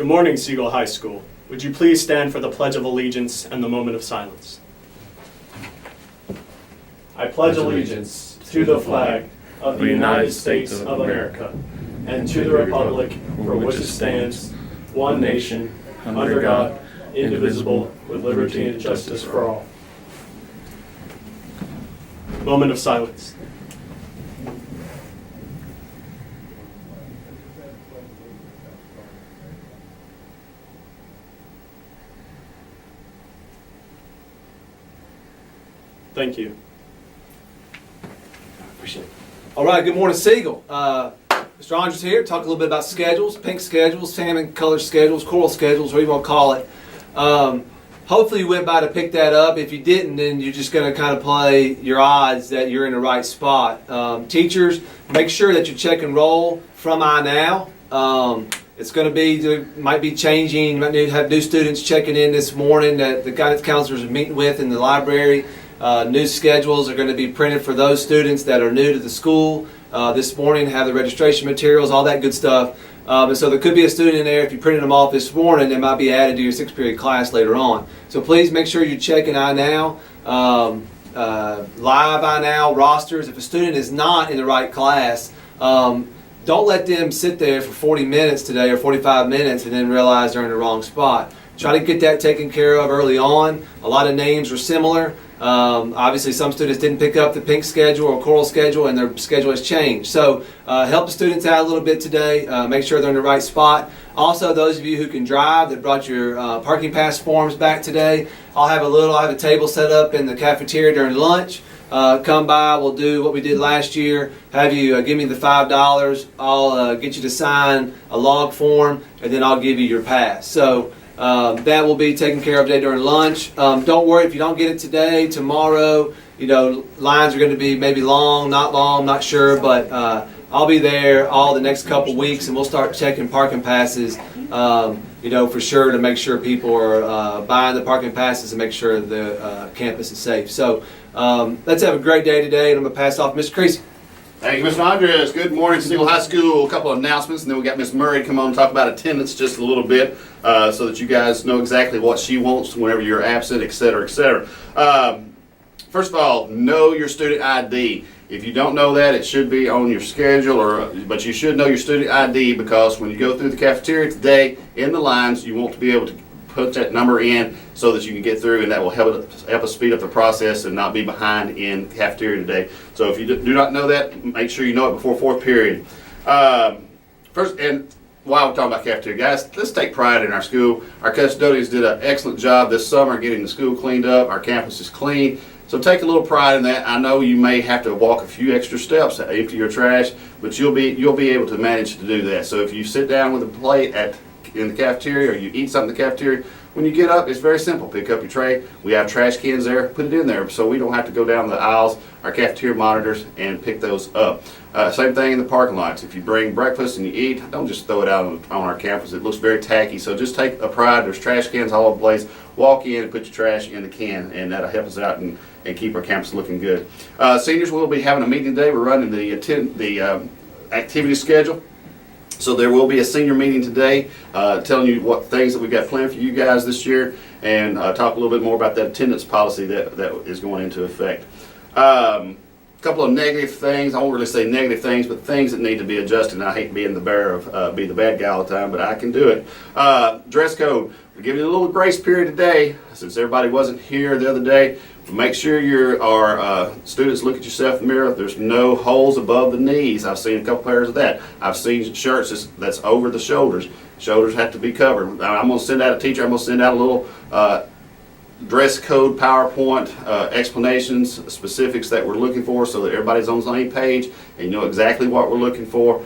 Good morning, Siegel High School. Would you please stand for the Pledge of Allegiance and the moment of silence? I pledge allegiance to the flag of the United States of America and to the republic for which it stands, one nation, under God, indivisible, with liberty and justice for all. Moment of silence. Thank you. Appreciate it. All right, good morning, Siegel. Mr. Andres here, talk a little bit about schedules, pink schedules, salmon color schedules, coral schedules, whatever you want to call it. Hopefully you went by to pick that up. If you didn't, then you're just going to kind of play your odds that you're in the right spot. Teachers, make sure that you check and roll from iNow. It's going to be, might be changing. You might need to have new students checking in this morning that the guidance counselors are meeting with in the library. New schedules are going to be printed for those students that are new to the school this morning, have the registration materials, all that good stuff. And so there could be a student in there, if you printed them off this morning, that might be added to your 6th period class later on. So please make sure you check in iNow, live iNow rosters. If a student is not in the right class, don't let them sit there for 40 minutes today or 45 minutes and then realize they're in the wrong spot. Try to get that taken care of early on. A lot of names are similar. Obviously some students didn't pick up the pink schedule or coral schedule and their schedule has changed. So help the students out a little bit today. Make sure they're in the right spot. Also, those of you who can drive that brought your parking pass forms back today, I'll have a table set up in the cafeteria during lunch. Come by, we'll do what we did last year, have you give me the $5, I'll get you to sign a log form, and then I'll give you your pass. So that will be taken care of today during lunch. Don't worry if you don't get it today, tomorrow, lines are going to be maybe long, not sure, but I'll be there all the next couple weeks and we'll start checking parking passes, for sure to make sure people are buying the parking passes and make sure the campus is safe. So let's have a great day today, and I'm going to pass off Mr. Creasy. Thank you, Mr. Andres. Good morning, Siegel High School. A couple of announcements, and then we got Miss Murray to come on and talk about attendance just a little bit, so that you guys know exactly what she wants whenever you're absent, et cetera, et cetera. First of all, know your student ID. If you don't know that, it should be on your schedule, but you should know your student ID, because when you go through the cafeteria today in the lines, you want to be able to put that number in so that you can get through, and that will help us speed up the process and not be behind in cafeteria today. So if you do not know that, make sure you know it before 4th period. First, and while we're talking about cafeteria, guys, let's take pride in our school. Our custodians did an excellent job this summer getting the school cleaned up. Our campus is clean. So take a little pride in that. I know you may have to walk a few extra steps to empty your trash, but you'll be able to manage to do that. So if you sit down with a plate in the cafeteria, or you eat something in the cafeteria, when you get up, it's very simple. Pick up your tray. We have trash cans there. Put it in there so we don't have to go down the aisles, our cafeteria monitors, and pick those up. Same thing in the parking lots. If you bring breakfast and you eat, don't just throw it out on our campus. It looks very tacky. So just take a pride. There's trash cans all over the place. Walk in and put your trash in the can, and that'll help us out and keep our campus looking good. Seniors, will be having a meeting today. We're running the activity schedule. So there will be a senior meeting today, telling you what things that we've got planned for you guys this year, and talk a little bit more about that attendance policy that is going into effect. A couple of negative things. I won't really say negative things, but things that need to be adjusted. And I hate being the bearer of be the bad guy all the time, but I can do it. Dress code. We're giving you a little grace period today, since everybody wasn't here the other day. Make sure our students look at yourself in the mirror. There's no holes above the knees. I've seen a couple pairs of that. I've seen shirts that's over the shoulders. Shoulders have to be covered. I'm going to send out a teacher. I'm going to send out a little dress code PowerPoint explanations, specifics that we're looking for, so that everybody's on the same page and you know exactly what we're looking for.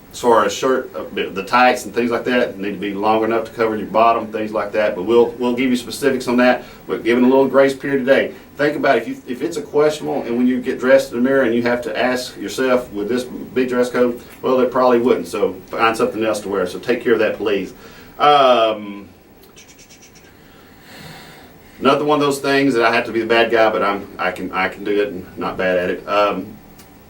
As far as shirt, the tights and things like that need to be long enough to cover your bottom, things like that. But we'll give you specifics on that. We're giving a little grace period today. Think about it. If it's a questionable, and when you get dressed in the mirror and you have to ask yourself, with this big dress code, well, it probably wouldn't. So find something else to wear. So take care of that, please. Another one of those things that I have to be the bad guy, but I can do it and not bad at it.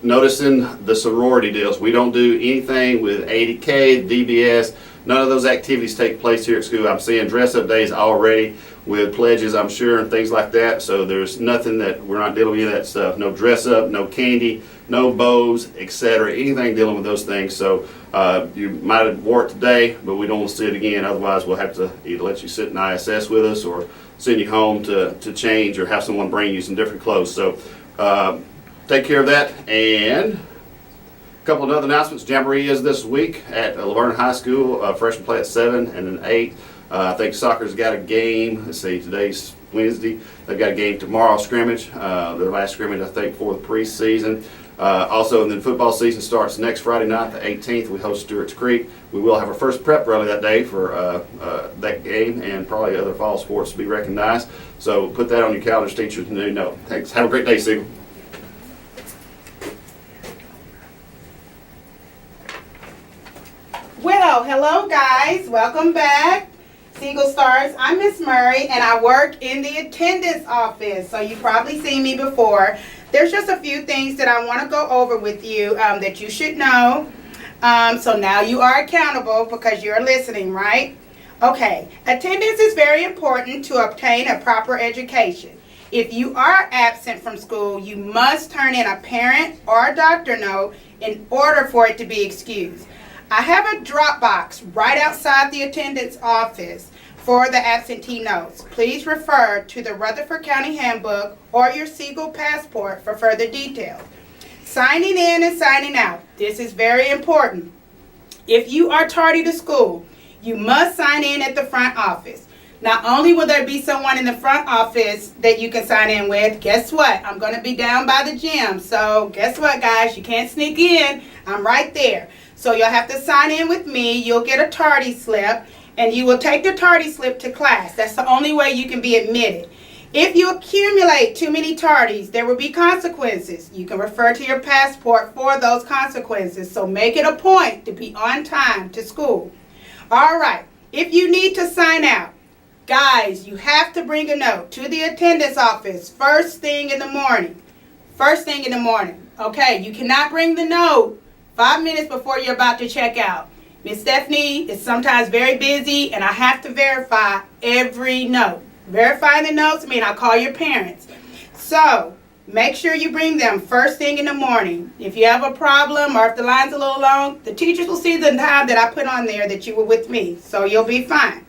Noticing the sorority deals. We don't do anything with ADK, DBS, none of those activities take place here at school. I'm seeing dress-up days already with pledges, I'm sure, and things like that. So there's nothing that we're not dealing with any of that stuff. No dress-up, no candy, no bows, etc. Anything dealing with those things. So you might have wore it today, but we don't want to see it again. Otherwise, we'll have to either let you sit in ISS with us or send you home to change or have someone bring you some different clothes. So take care of that. And a couple of other announcements. Jamboree is this week at Laverne High School. Freshmen play at 7 and then 8. I think soccer's got a game. Let's see, today's Wednesday. They've got a game tomorrow, scrimmage. Their last scrimmage, I think, for the preseason. Also, and then football season starts next Friday night, the 18th. We host Stewart's Creek. We will have our first prep rally that day for that game and probably other fall sports to be recognized. So put that on your calendars, teachers, and know. Thanks. Have a great day, Siegel. Well, hello guys, welcome back. Siegel Stars, I'm Miss Murray and I work in the attendance office, so you've probably seen me before. There's just a few things that I want to go over with you that you should know. So now you are accountable because you're listening, right? Okay, attendance is very important to obtain a proper education. If you are absent from school, you must turn in a parent or a doctor note in order for it to be excused. I have a drop box right outside the attendance office for the absentee notes. Please refer to the Rutherford County Handbook or your Siegel Passport for further details. Signing in and signing out. This is very important. If you are tardy to school, you must sign in at the front office. Not only will there be someone in the front office that you can sign in with, guess what? I'm going to be down by the gym. So guess what, guys? You can't sneak in. I'm right there. So you'll have to sign in with me. You'll get a tardy slip, and you will take the tardy slip to class. That's the only way you can be admitted. If you accumulate too many tardies, there will be consequences. You can refer to your passport for those consequences. So make it a point to be on time to school. All right. If you need to sign out, guys, you have to bring a note to the attendance office first thing in the morning. First thing in the morning. Okay, you cannot bring the note 5 minutes before you're about to check out. Miss Stephanie is sometimes very busy and I have to verify every note. Verifying the notes means I call your parents. So make sure you bring them first thing in the morning. If you have a problem or if the line's a little long, the teachers will see the time that I put on there that you were with me. So you'll be fine.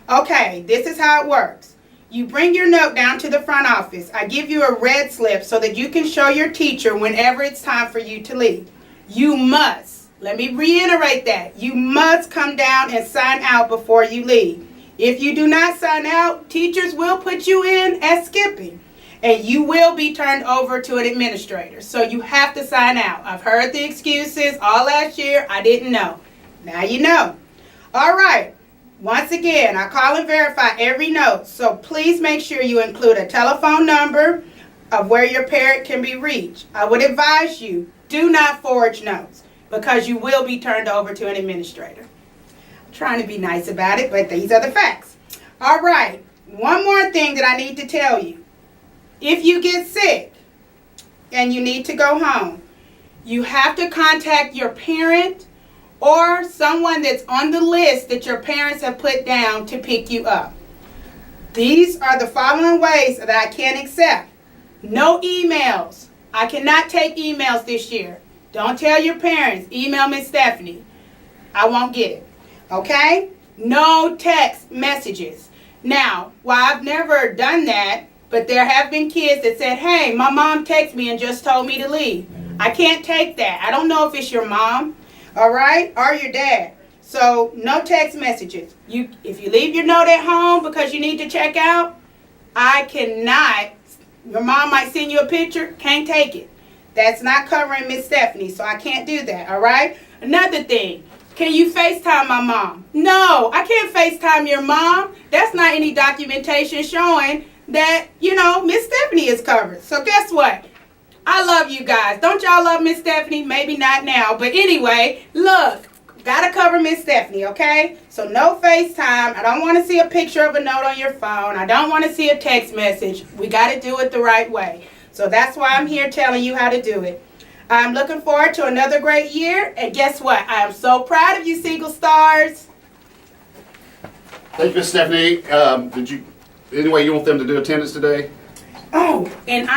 Okay, this is how it works. You bring your note down to the front office. I give you a red slip so that you can show your teacher whenever it's time for you to leave. You must, let me reiterate that, you must come down and sign out before you leave. If you do not sign out, teachers will put you in as skipping and you will be turned over to an administrator. So you have to sign out. I've heard the excuses all last year. I didn't know. Now you know. All right. Once again, I call and verify every note. So please make sure you include a telephone number of where your parent can be reached. I would advise you, do not forge notes because you will be turned over to an administrator. I'm trying to be nice about it, but these are the facts. All right, one more thing that I need to tell you. If you get sick and you need to go home, you have to contact your parent or someone that's on the list that your parents have put down to pick you up. These are the following ways that I can't accept. No emails. I cannot take emails this year. Don't tell your parents. Email Miss Stephanie. I won't get it. Okay? No text messages. Now, while I've never done that, but there have been kids that said, hey, my mom texted me and just told me to leave. I can't take that. I don't know if it's your mom, all right, or your dad. So no text messages. If you leave your note at home because you need to check out, I cannot. Your mom might send you a picture, can't take it. That's not covering Miss Stephanie, so I can't do that, all right? Another thing, can you FaceTime my mom? No, I can't FaceTime your mom. That's not any documentation showing that, Miss Stephanie is covered. So guess what? I love you guys. Don't y'all love Miss Stephanie? Maybe not now, but anyway, look. Gotta cover Miss Stephanie, okay? So no FaceTime. I don't want to see a picture of a note on your phone. I don't want to see a text message. We got to do it the right way. So that's why I'm here telling you how to do it. I'm looking forward to another great year. And guess what? I am so proud of you, Siegel Stars. Thank you, Miss Stephanie. Any way you want them to do attendance today? Oh, and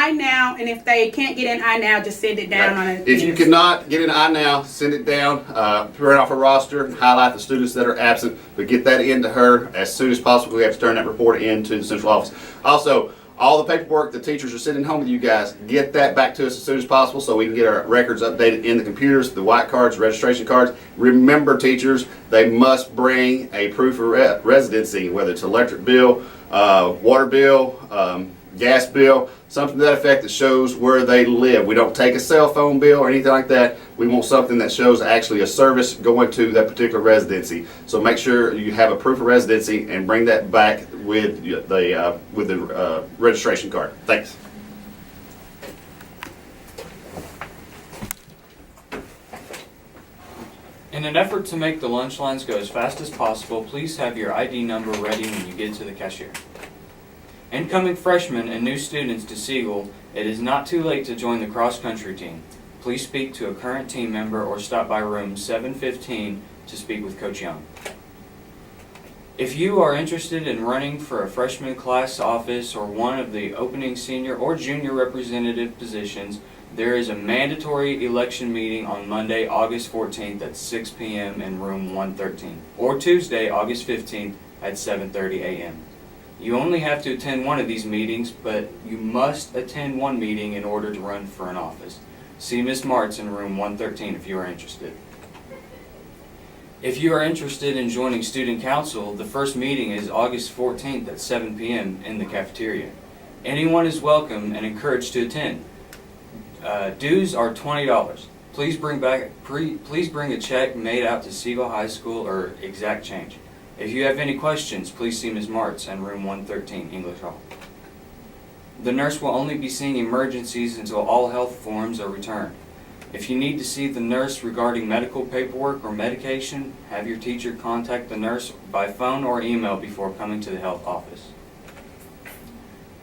if they can't get in iNow, just send it down on a. If you cannot get in iNow, send it down, print off a roster, and highlight the students that are absent, but get that into her as soon as possible. We have to turn that report into the central office. Also, all the paperwork the teachers are sending home with you guys, get that back to us as soon as possible so we can get our records updated in the computers, the white cards, registration cards. Remember, teachers, they must bring a proof of residency, whether it's electric bill, water bill, gas bill, something to that effect that shows where they live. We don't take a cell phone bill or anything like that. We want something that shows actually a service going to that particular residency. So make sure you have a proof of residency and bring that back with the registration card. Thanks. In an effort to make the lunch lines go as fast as possible, please have your ID number ready when you get to the cashier. Incoming freshmen and new students to Siegel, it is not too late to join the cross-country team. Please speak to a current team member or stop by room 715 to speak with Coach Young. If you are interested in running for a freshman class office or one of the opening senior or junior representative positions, there is a mandatory election meeting on Monday, August 14th at 6 p.m. in room 113, or Tuesday, August 15th at 7:30 a.m. You only have to attend one of these meetings, but you must attend one meeting in order to run for an office. See Ms. Martz in room 113 if you are interested. If you are interested in joining student council, the first meeting is August 14th at 7 p.m. in the cafeteria. Anyone is welcome and encouraged to attend. Dues are $20. Please bring a check made out to Siegel High School or exact change. If you have any questions, please see Ms. Martz in room 113, English Hall. The nurse will only be seeing emergencies until all health forms are returned. If you need to see the nurse regarding medical paperwork or medication, have your teacher contact the nurse by phone or email before coming to the health office.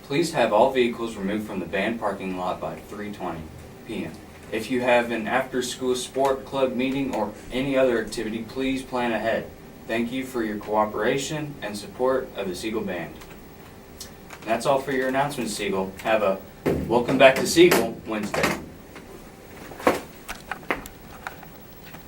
Please have all vehicles removed from the band parking lot by 3:20 p.m. If you have an after-school sport club meeting or any other activity, please plan ahead. Thank you for your cooperation and support of the Siegel Band. That's all for your announcements, Siegel. Have a welcome back to Siegel Wednesday.